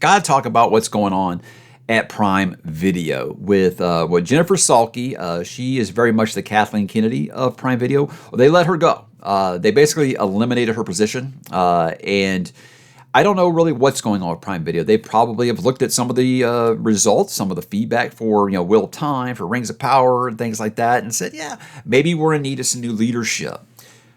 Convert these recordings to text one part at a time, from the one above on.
got to talk about what's going on at Prime Video with Jennifer Salke. She is very much the Kathleen Kennedy of Prime Video. Well, they let her go. They basically eliminated her position, and I don't know really what's going on with Prime Video. They probably have looked at some of the results, some of the feedback for Wheel of Time, for Rings of Power, and things like that, and said, yeah, maybe we're in need of some new leadership.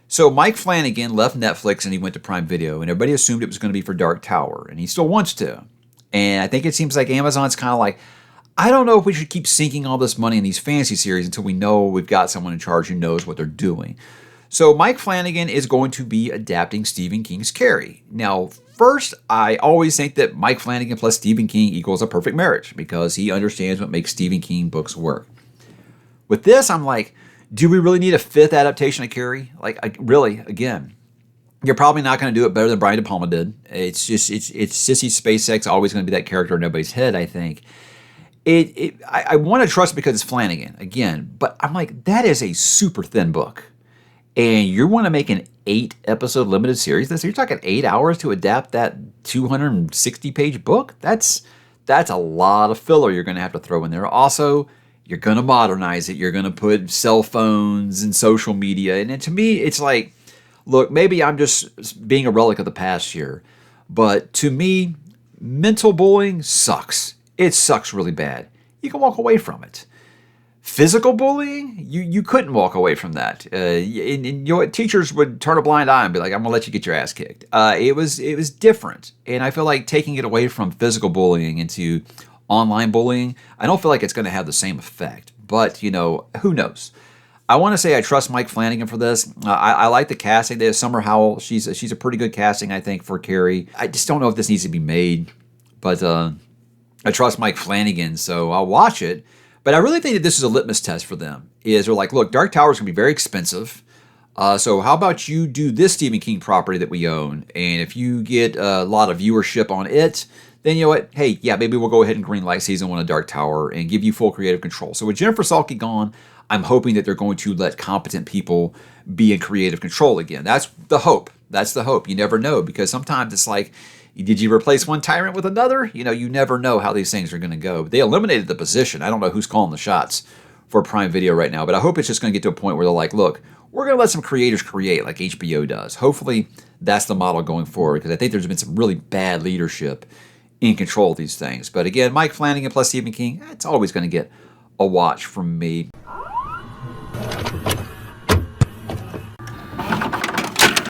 So Mike Flanagan left Netflix and he went to Prime Video, and everybody assumed it was going to be for Dark Tower, and he still wants to. And I think it seems like Amazon's kind of like, I don't know if we should keep sinking all this money in these fantasy series until we know we've got someone in charge who knows what they're doing. So Mike Flanagan is going to be adapting Stephen King's Carrie. Now, first, I always think that Mike Flanagan plus Stephen King equals a perfect marriage because he understands what makes Stephen King books work. With this, I'm like, do we really need a fifth adaptation of Carrie? Really, again, you're probably not going to do it better than Brian De Palma did. It's Sissy SpaceX always going to be that character in everybody's head, I think. I want to trust it because it's Flanagan, again, but I'm like, that is a super thin book. And you want to make an 8-episode limited series? So you're talking 8 hours to adapt that 260-page book? That's a lot of filler you're going to have to throw in there. Also, you're going to modernize it. You're going to put cell phones and social media. And to me, it's like, look, maybe I'm just being a relic of the past here. But to me, mental bullying sucks. It sucks really bad. You can walk away from it. Physical bullying, you couldn't walk away from that. Teachers would turn a blind eye and be like, I'm going to let you get your ass kicked. It was different. And I feel like taking it away from physical bullying into online bullying, I don't feel like it's going to have the same effect. But, who knows? I want to say I trust Mike Flanagan for this. I like the casting. There's Summer Howell. She's a pretty good casting, I think, for Carrie. I just don't know if this needs to be made. But I trust Mike Flanagan, so I'll watch it. But I really think that this is a litmus test for them. They're like, look, Dark Tower is going to be very expensive. So how about you do this Stephen King property that we own? And if you get a lot of viewership on it, then you know what? Hey, yeah, maybe we'll go ahead and greenlight season 1 of Dark Tower and give you full creative control. So with Jennifer Salke gone, I'm hoping that they're going to let competent people be in creative control again. That's the hope. That's the hope. You never know, because sometimes it's like, did you replace one tyrant with another? You never know how these things are going to go. They eliminated the position. I don't know who's calling the shots for Prime Video right now, but I hope it's just going to get to a point where they're like, look, we're going to let some creators create like HBO does. Hopefully that's the model going forward, because I think there's been some really bad leadership in control of these things. But again, Mike Flanagan plus Stephen King, it's always going to get a watch from me.